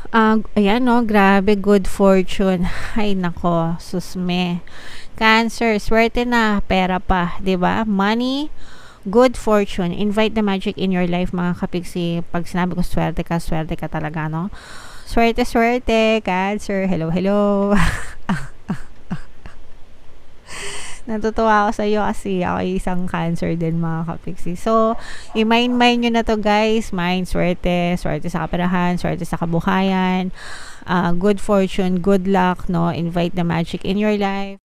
Ayan 'no, grabe good fortune. Ay nako, susme. Cancer, swerte na, pera pa, 'di ba? Money, good fortune. Invite the magic in your life mga kapigsi. Pag sinabi ko swerte ka talaga, no? Swerte, swerte, Cancer. Hello, hello. Natutuwa ako sa iyo kasi ako ay isang Cancer din mga kapigsi. So, i-mind nyo na to guys. Mind, swerte, swerte sa kaperahan, swerte sa kabuhayan, good fortune, good luck, no? Invite the magic in your life.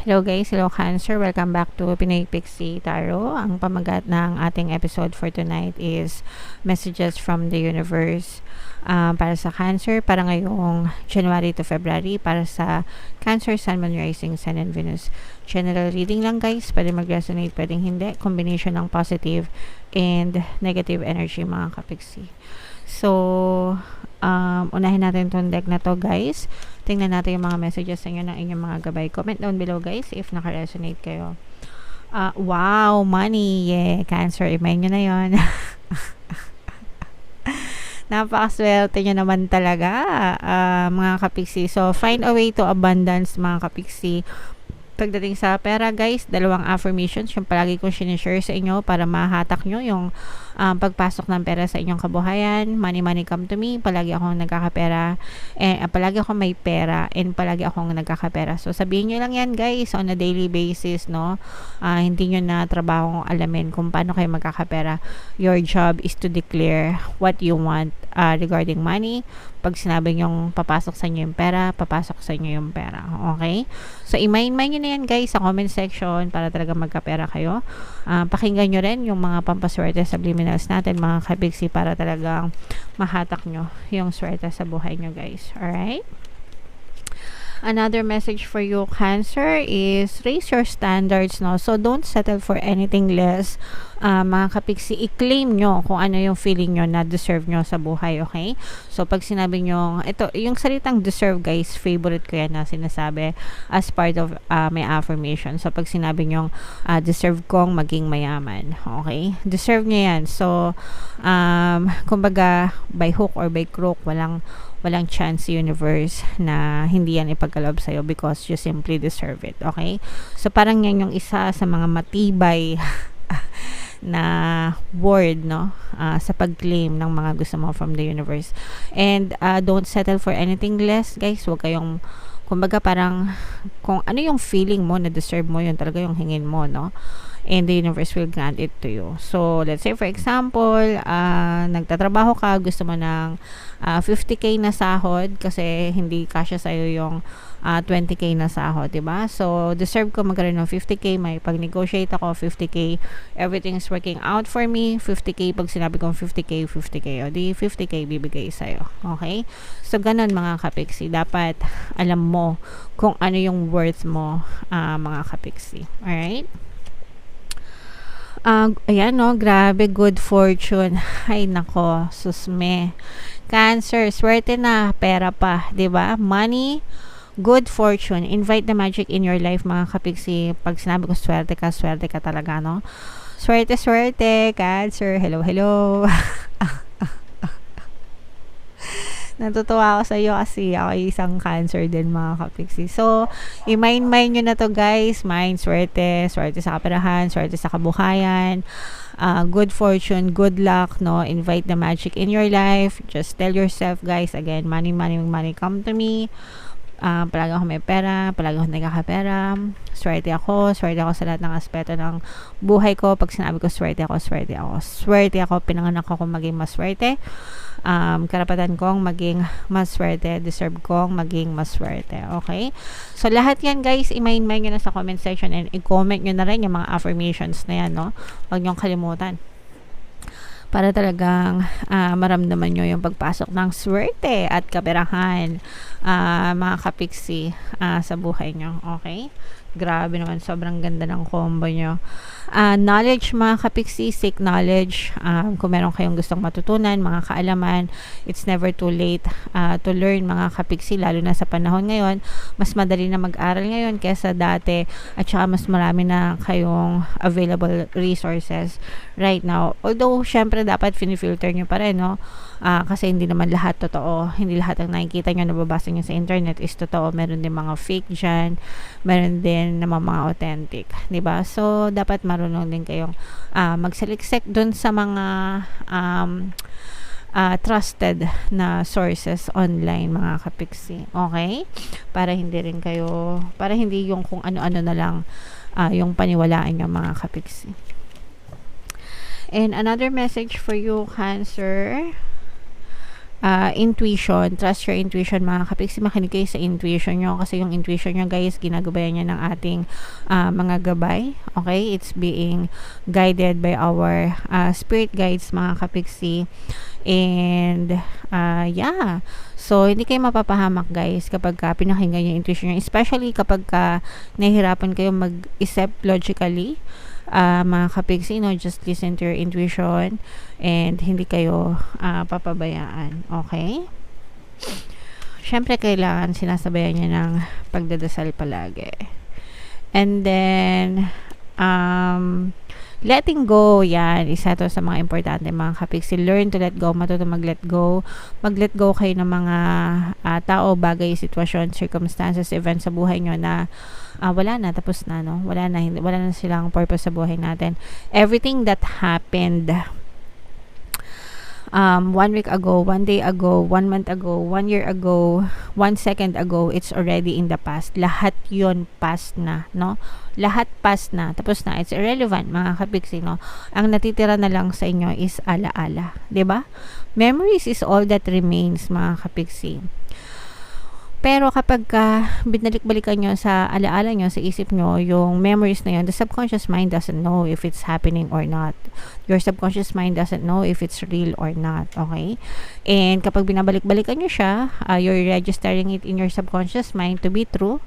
Hello guys, hello Cancer. Welcome back to Pinoy Pixie Tarot. Ang pamagat ng ating episode for tonight is messages from the universe para sa Cancer, para ngayong January to February, para sa Cancer, Sun, Moon, Rising, Sun, and Venus. General reading lang guys, pwede mag-resonate, pwedeng hindi. Combination ng positive and negative energy mga kapixie. So, unahin natin itong deck na to guys. Tingnan natin yung mga messages sa inyo ng inyong mga gabay. Comment down below guys if naka-resonate kayo. Wow, money. Yeah, Cancer. Imayin nyo na yun. Napakaswerte nyo naman talaga, mga kapiksi. So, find a way to abundance, mga kapiksi. Pagdating sa pera guys, dalawang affirmations yung palagi kong sinishare sa inyo para mahatak nyo yung pagpasok ng pera sa inyong kabuhayan. Money, money come to me. Palagi akong nagkakapera. Palagi akong may pera and palagi akong nagkakapera. So, sabihin nyo lang yan guys on a daily basis, no? Hindi nyo na trabaho alamin kung paano kayo magkakapera. Your job is to declare what you want regarding money. Pag sinabi nyong papasok sa inyo yung pera, papasok sa inyo yung pera. Okay? So, i-mind nyo na yan guys sa comment section para talaga magkapera kayo. Pakinggan nyo rin yung mga pampaswerte subliminals natin mga kabigsi para talagang mahatak nyo yung swerte sa buhay nyo guys. Alright? Another message for you Cancer is raise your standards, no? So don't settle for anything less. Mga kapiksi, i-claim nyo kung ano yung feeling nyo na deserve nyo sa buhay, okay? So pag sinabi nyo, ito, yung salitang deserve guys, favorite ko yan na sinasabi as part of my affirmation. So pag sinabi nyo, deserve kong maging mayaman, okay? Deserve nyo yan. So kumbaga by hook or by crook, walang chance universe na hindi yan ipagkaloob sa'yo because you simply deserve it, okay? So parang yan yung isa sa mga matibay na word, no? Sa pag-claim ng mga gusto mo from the universe. And don't settle for anything less, guys. Huwag kayong, kumbaga parang kung ano yung feeling mo na deserve mo, yun talaga yung hingin mo, no? And the universe will grant it to you. So, let's say for example, nagtatrabaho ka, gusto mo ng 50k na sahod kasi hindi kasya sa'yo yung 20k na sahod, diba? So, deserve ko magkaroon ng 50k, may pag-negotiate ako, 50k, everything's working out for me, 50k, pag sinabi kong 50k, 50k, o di 50k bibigay sa'yo, okay? So, ganun mga kapiksi, dapat alam mo kung ano yung worth mo, mga kapiksi, alright? Ayan no, grabe good fortune. Ay nako, susme. Cancer, swerte na, pera pa, 'di ba? Money, good fortune. Invite the magic in your life mga kapiksi. Pag sinabi ko swerte ka talaga, no? Swerte, swerte, Cancer. Hello, hello. Natutuwa ako sa iyo kasi ako ay isang Cancer din mga kapiksi. So, i-mind nyo na to guys. Mind, swerte, swerte sa kaperahan, swerte sa kabuhayan, good fortune, good luck, no? Invite the magic in your life. Just tell yourself guys, again, money, money, money come to me. Palagi ako may pera, palagi ako nagkakapera, swerte ako sa lahat ng aspeto ng buhay ko. Pag sinabi ko swerte ako, pinanganak ako maging maswerte, karapatan kong maging maswerte, deserve kong maging maswerte, okay? So lahat yan guys, i-mind nyo na sa comment section and i-comment nyo na rin yung mga affirmations na yan, no? Huwag nyong kalimutan. para talagang maramdaman nyo yung pagpasok ng swerte at kaperahan, mga kapiksi, sa buhay nyo. Okay? Grabe naman, sobrang ganda ng combo nyo. Knowledge, mga kapiksi, seek knowledge. Kung meron kayong gustong matutunan, mga kaalaman, it's never too late to learn, mga kapiksi, lalo na sa panahon ngayon. Mas madali na mag-aral ngayon kesa dati, at saka mas marami na kayong available resources right now. Although, syempre, dapat finifilter nyo pa rin, no? Kasi hindi naman lahat totoo. Hindi lahat ng nakikita nyo, nababasa nyo sa internet is totoo. Meron din mga fake dyan. Meron din naman mga authentic. Diba? So, dapat marunong din kayong magsaliksik dun sa mga trusted na sources online, mga kapiksi. Okay? Para hindi rin kayo, para hindi yung kung ano-ano na lang yung paniwalaan nyo, mga kapiksi. And another message for you, Cancer. Intuition, trust your intuition, mga kapiksi. Makinig kayo sa intuition nyo, kasi yung intuition nyo, guys, ginagabayan niya ng ating mga gabay. Okay, it's being guided by our spirit guides, mga kapiksi. And yeah, so hindi kayo mapapahamak, guys, kapag pinakinggan yung intuition nyo, especially kapag nahihirapan kayo mag-isip logically. Mga kapiksi, just listen to your intuition and hindi kayo papabayaan. Okay? Syempre, kailangan sinasabayan niya ng pagdadasal palagi. And then, letting go, yan, isa to sa mga importante, mga kapiksi. Learn to let go, matuto mag-let go. Mag-let go kayo ng mga tao, bagay, sitwasyon, circumstances, events sa buhay nyo na wala na, tapos na, no? Wala na silang purpose sa buhay natin. Everything that happened 1 week ago, 1 day ago, 1 month ago, 1 year ago, 1 second ago, it's already in the past. Lahat yon past na, no? Lahat past na, tapos na, it's irrelevant, mga kapiksi, no? Ang natitira na lang sa inyo is alaala, 'di ba? Memories is all that remains, mga kapiksi. Pero kapag binalik-balikan nyo sa alaala nyo, sa isip nyo, yung memories na yun, the subconscious mind doesn't know if it's happening or not. Your subconscious mind doesn't know if it's real or not. Okay? And kapag binabalik-balikan nyo siya, you're registering it in your subconscious mind to be true.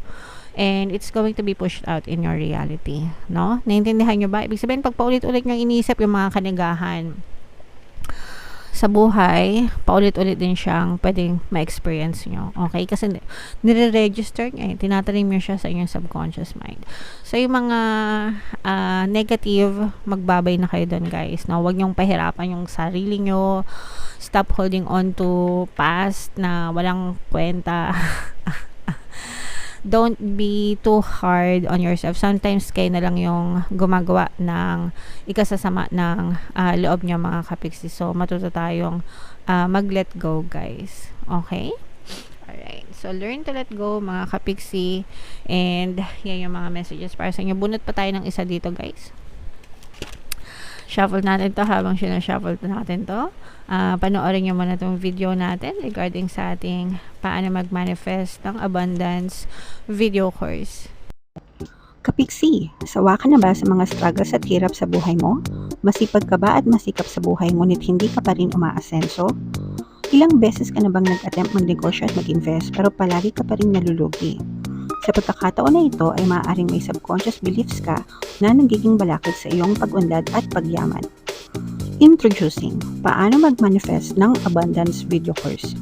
And it's going to be pushed out in your reality. No? Naintindihan nyo ba? Ibig sabihin, pag paulit-ulit nyo iniisip yung mga kanigahan sa buhay, paulit-ulit din siyang pwedeng ma-experience nyo. Okay? Kasi nire-register niya, tinatanim nyo siya sa inyong subconscious mind. So, yung mga negative, magbabay na kayo doon, guys. No? Huwag nyong pahirapan yung sarili nyo. Stop holding on to past na walang kwenta. Don't be too hard on yourself. Sometimes kayo na lang yung gumagawa ng ikasasama ng loob niya, mga kapiksi. So, matuto tayong mag-let go, guys. Okay? Alright. So, learn to let go, mga kapiksi. And, yan yung mga messages para sa inyo. Bunot pa tayo ng isa dito, guys. Shuffle natin to habang sinashuffle natin to. Panoorin nyo muna itong video natin regarding sa ating paano mag-manifest ng abundance video course. Kapiksi, sawa ka na ba sa mga struggles at hirap sa buhay mo? Masipag ka ba at masikap sa buhay ngunit hindi ka pa rin umaasenso? Ilang beses ka na bang nag-attempt magnegosyo at mag-invest pero palagi ka pa rin nalulugi? Sa pagkakataon na ito ay maaaring may subconscious beliefs ka na nagiging balakid sa iyong pag-unlad at pagyaman. Introducing, paano mag-manifest ng abundance video course.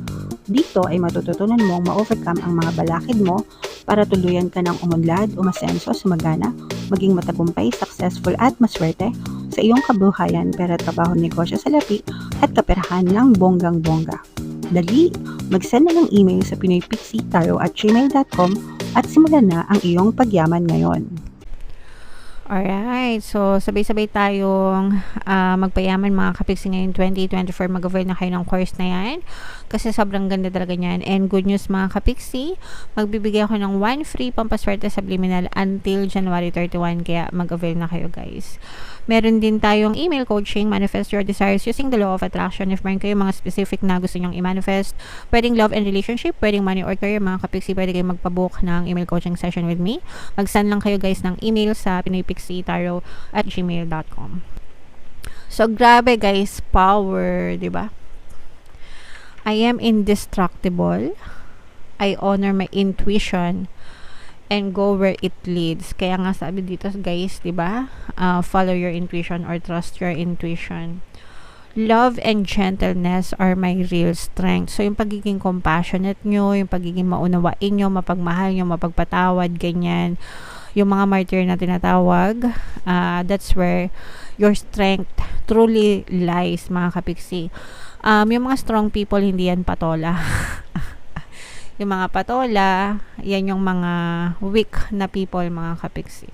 Dito ay matututunan mong ma-overcome ang mga balakid mo para tuluyan ka ng umunlad, umasenso, sumagana, maging matagumpay, successful at maswerte sa iyong kabuhayan, pera, trabaho, negosyo, salapi at kaperahan ng bonggang-bongga. Dali, mag-send na ng email sa pinoypixitaro@gmail.com at simulan na ang iyong pagyaman ngayon. Alright, so sabay-sabay tayong magpayaman, mga kapiksi, ngayon 2024. Mag-avail na kayo ng course na yan kasi sobrang ganda talaga niyan. And good news, mga kapiksi, magbibigay ako ng 1 free pampaswerte subliminal until January 31, kaya mag-avail na kayo, guys. Meron din tayong email coaching, manifest your desires using the law of attraction. If meron kayo mga specific na gusto nyong i-manifest, pwedeng love and relationship, pwedeng money or career, mga kapiksi, pwede kayo magpabook ng email coaching session with me. Mag-send lang kayo, guys, ng email sa pinoypixitaro@gmail.com. So, grabe guys, power, di ba? I am indestructible. I honor my intuition and go where it leads. Kaya nga sabi dito guys, di ba? Follow your intuition or trust your intuition. Love and gentleness are my real strength. So, yung pagiging compassionate nyo, yung pagiging maunawain nyo, mapagmahal nyo, mapagpatawad, ganyan. Yung mga martyr na tinatawag, that's where your strength truly lies, mga kapiksi. Yung mga strong people, hindi yan patola. Yung mga patola, yan yung mga weak na people, mga kapiksi.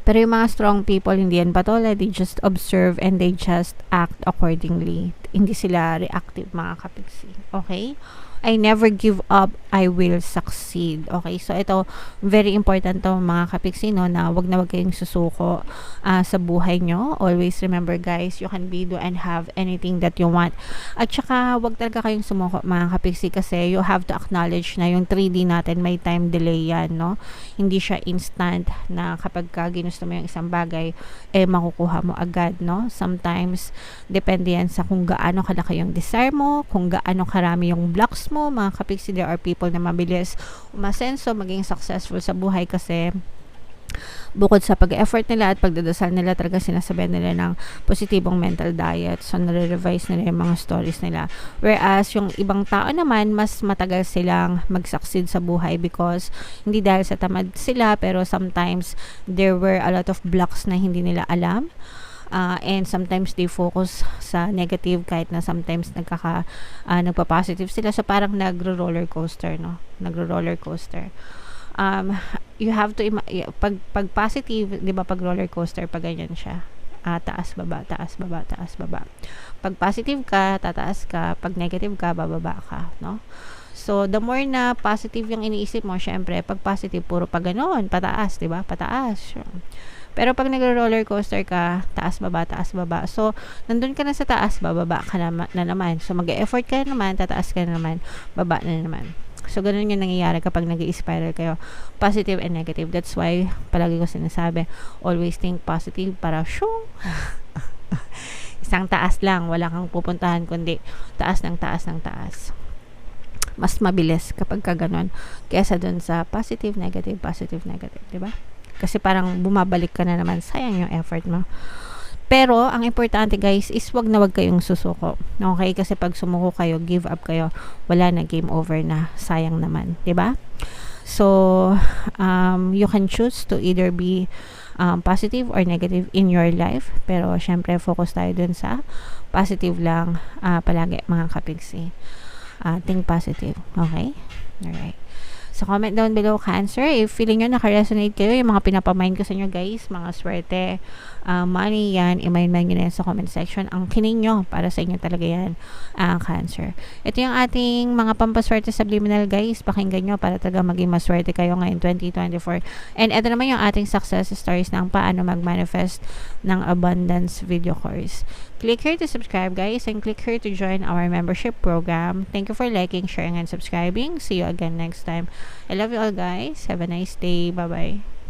Pero yung mga strong people, hindi yan patola. They just observe and they just act accordingly. Hindi sila reactive, mga kapiksi. Okay? I never give up. I will succeed. Okay? So, ito, very important to, mga kapiksi, no, na wag kayong susuko sa buhay nyo. Always remember, guys, you can be, do, and have anything that you want. At saka, wag talaga kayong sumuko, mga kapiksi, kasi you have to acknowledge na yung 3D natin, may time delay yan, no? Hindi siya instant na kapag ginusto mo yung isang bagay, makukuha mo agad, no? Sometimes, depende yan sa kung gaano kalaki yung desire mo, kung gaano karami yung blocks mo, mga kapiksi. There are people na mabilis umasenso, maging successful sa buhay kasi bukod sa pag-effort nila at pagdadasal nila, talaga sinasabihan nila ng positibong mental diet. So, nare-revise nila yung mga stories nila. Whereas, yung ibang tao naman, mas matagal silang mag-succeed sa buhay because hindi dahil sa tamad sila, pero sometimes there were a lot of blocks na hindi nila alam. And sometimes they focus sa negative kahit na sometimes nagpa-positive sila. So, parang nagro-roller coaster, no? Nagro-roller coaster. You have to pag positive, 'di ba, pag roller coaster, pag ganyan siya. Taas baba, taas baba, taas baba. Pag positive ka, tataas ka, pag negative ka, bababa ka, no? So, the more na positive yung iniisip mo, syempre, pag positive, puro pa ganoon, pataas, 'di ba? Pataas. Pero pag nagro-roller coaster ka, taas baba, taas baba. So, nandun ka na sa taas, bababa ka na naman. So, mag-e-effort ka naman, tataas ka na naman, baba na naman. So, ganun yung nangyayari kapag nag-i-spiral kayo. Positive and negative. That's why, palagi ko sinasabi, always think positive para shoo! Isang taas lang, wala kang pupuntahan, kundi taas ng taas ng taas. Mas mabilis kapag ka ganun, kaysa dun sa positive, negative, diba? Kasi parang bumabalik ka na naman, sayang yung effort mo. Pero, ang importante guys, is wag kayong susuko. Okay? Kasi pag sumuko kayo, give up kayo, wala na, game over na, sayang naman. Diba? So, you can choose to either be positive or negative in your life. Pero, syempre, focus tayo dun sa positive lang palagi, mga kapigsi. Think positive. Okay? Alright. So, comment down below, Cancer, if feeling nyo naka-resonate kayo, yung mga pinapamind ko sa inyo, guys, mga swerte, money, yan, i-mind nyo na yan sa comment section. Ang kining nyo, para sa inyo talaga yan, Cancer. Ito yung ating mga pampaswerte subliminal, guys. Pakinggan nyo para talaga maging maswerte kayo ngayon 2024. And ito naman yung ating success stories ng paano mag-manifest ng abundance video course. Click here to subscribe, guys, and click here to join our membership program. Thank you for liking, sharing, and subscribing. See you again next time. I love you all, guys. Have a nice day. Bye-bye.